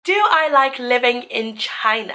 Do I like living in China?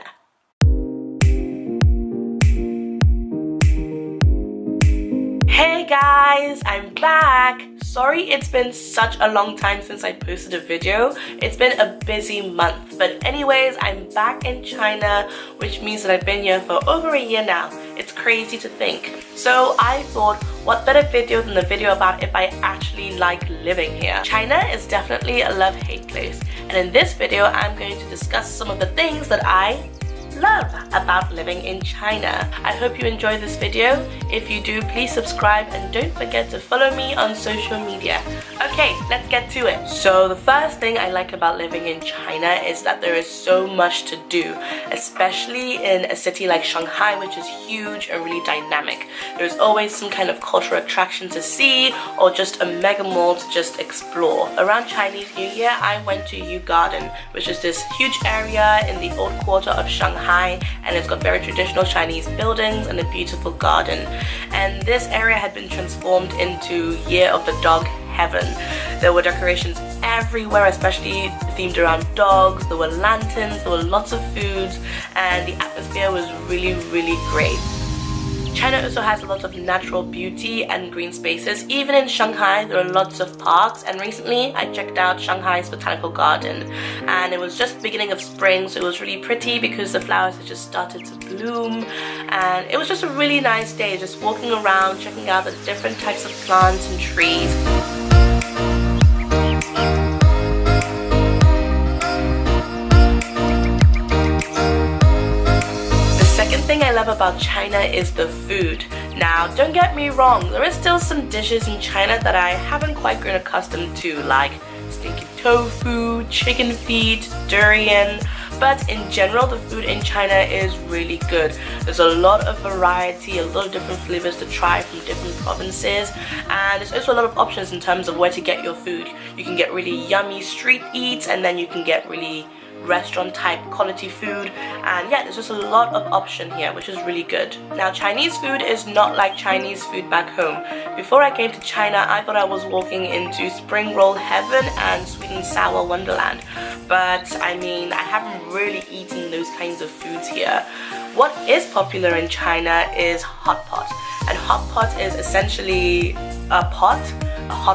Hey guys, I'm back! Sorry it's been such a long time since I posted a video. It's been a busy month, but anyways, I'm back in China, which means that I've been here for over a year now. It's crazy to think. So I thought, what better video than the video about if I actually like living here? China is definitely a love-hate place, and in this video I'm going to discuss some of the things that I love about living in China. I hope you enjoy this video. If you do, please subscribe and don't forget to follow me on social media. Okay, let's get to it. So the first thing I like about living in China is that there is so much to do, especially in a city like Shanghai, which is huge and really dynamic. There's always some kind of cultural attraction to see or just a mega mall to just explore. Around Chinese New Year, I went to Yu Garden, which is this huge area in the old quarter of Shanghai, and it's got very traditional Chinese buildings and a beautiful garden. And this area had been transformed into Year of the Dog heaven. There were decorations everywhere, especially themed around dogs. There were lanterns, there were lots of foods, and the atmosphere was really, really great. China also has a lot of natural beauty and green spaces. Even in Shanghai, there are lots of parks, and recently I checked out Shanghai's Botanical Garden, and it was just the beginning of spring, so it was really pretty because the flowers had just started to bloom, and it was just a really nice day just walking around, checking out the different types of plants and trees. The thing I love about China is the food. Now, don't get me wrong, there is still some dishes in China that I haven't quite grown accustomed to, like stinky tofu, chicken feet, durian, but in general the food in China is really good. There's a lot of variety, a lot of different flavors to try from different provinces, and there's also a lot of options in terms of where to get your food. You can get really yummy street eats, and then you can get really restaurant type quality food, and yeah, there's just a lot of option here, which is really good. Now, Chinese food is not like Chinese food back home. Before I came to China, I thought I was walking into spring roll heaven and sweet and sour wonderland, but I mean, I haven't really eaten those kinds of foods here. What is popular in China is hot pot, and hot pot is essentially a hot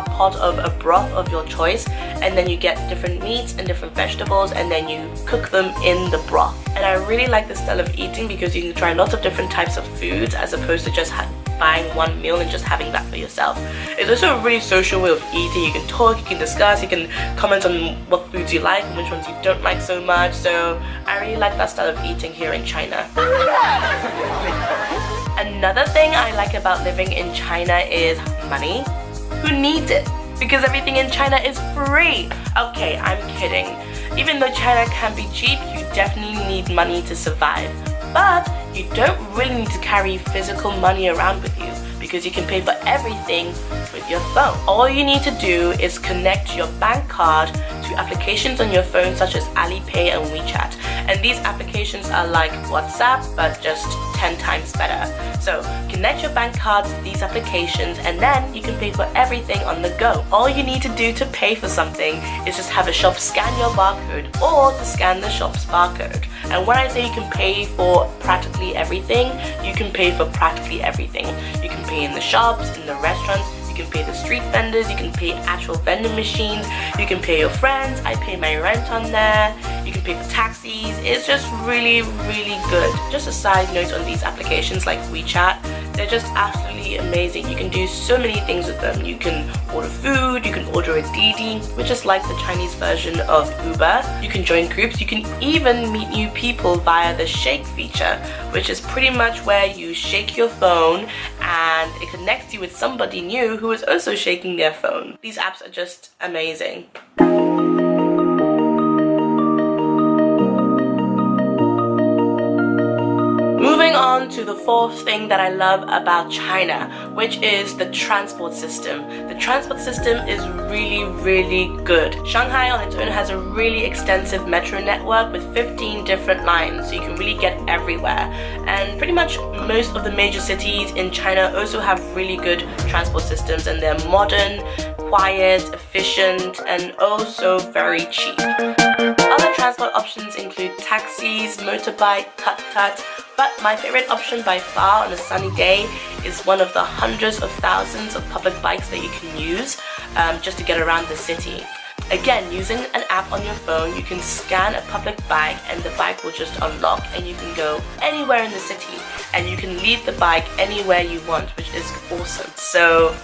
pot of a broth of your choice, and then you get different meats and different vegetables, and then you cook them in the broth. And I really like this style of eating because you can try lots of different types of foods as opposed to just buying one meal and just having that for yourself. It's also a really social way of eating. You can talk, you can discuss, you can comment on what foods you like and which ones you don't like so much. So I really like that style of eating here in China. Another thing I like about living in China is money. Who needs it? Because everything in China is free. Okay, I'm kidding. Even though China can be cheap, you definitely need money to survive. But you don't really need to carry physical money around with you, because you can pay for everything with your phone. All you need to do is connect your bank card to applications on your phone such as Alipay and WeChat. And these applications are like WhatsApp, but just 10 times better. So connect your bank card to these applications, and then you can pay for everything on the go. All you need to do to pay for something is just have a shop scan your barcode, or to scan the shop's barcode. And when I say you can pay for practically everything, you can pay for practically everything. You can pay in the shops, in the restaurants, you can pay the street vendors, you can pay actual vending machines, you can pay your friends. I pay my rent on there, you can pay for taxis. It's just really, really good. Just a side note on these applications like WeChat, they're just absolutely amazing. You can do so many things with them. You can order food, you can order a Didi, which is like the Chinese version of Uber. You can join groups, you can even meet new people via the Shake feature, which is pretty much where you shake your phone and it connects you with somebody new who is also shaking their phone. These apps are just amazing. Moving on to the fourth thing that I love about China, which is the transport system. The transport system is really, really good. Shanghai on its own has a really extensive metro network with 15 different lines, so you can really get everywhere. And pretty much most of the major cities in China also have really good transport systems, and they're modern, quiet, efficient, and oh so very cheap. Other transport options include taxis, motorbike, tuk-tuk, but my favorite option by far on a sunny day is one of the hundreds of thousands of public bikes that you can use just to get around the city. Again, using an app on your phone, you can scan a public bike and the bike will just unlock and you can go anywhere in the city and you can leave the bike anywhere you want, which is awesome. So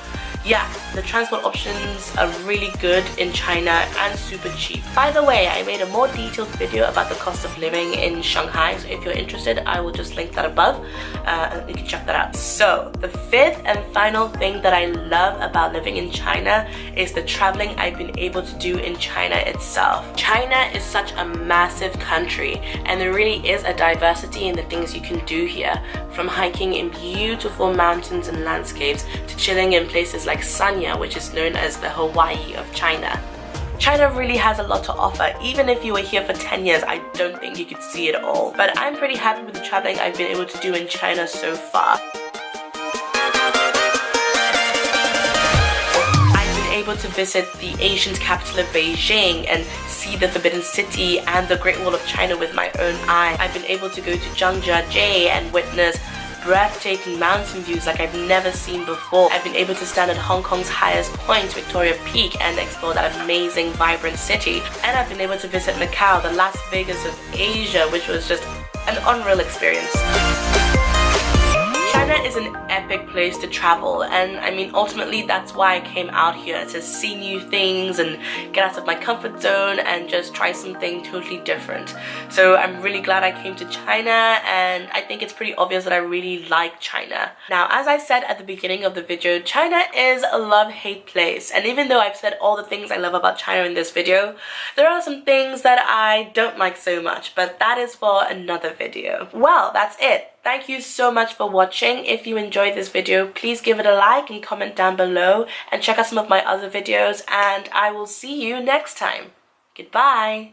yeah, the transport options are really good in China and super cheap. By the way, I made a more detailed video about the cost of living in Shanghai, so if you're interested, I will just link that above and you can check that out. So the fifth and final thing that I love about living in China is the traveling I've been able to do in China itself. China is such a massive country and there really is a diversity in the things you can do here, from hiking in beautiful mountains and landscapes to chilling in places like Sanya, which is known as the Hawaii of China. China really has a lot to offer. Even if you were here for 10 years, I don't think you could see it all. But I'm pretty happy with the traveling I've been able to do in China so far. I've been able to visit the Asian capital of Beijing and see the Forbidden City and the Great Wall of China with my own eye. I've been able to go to Zhangjiajie and witness breathtaking mountain views like I've never seen before. I've been able to stand at Hong Kong's highest point, Victoria Peak, and explore that amazing, vibrant city. And I've been able to visit Macau, the Las Vegas of Asia, which was just an unreal experience. China is an epic place to travel, and I mean ultimately that's why I came out here, to see new things and get out of my comfort zone and just try something totally different. So I'm really glad I came to China, and I think it's pretty obvious that I really like China. Now, as I said at the beginning of the video, China is a love-hate place, and even though I've said all the things I love about China in this video, there are some things that I don't like so much, but that is for another video. Well, that's it. Thank you so much for watching. If you enjoyed this video, please give it a like and comment down below and check out some of my other videos, and I will see you next time. Goodbye.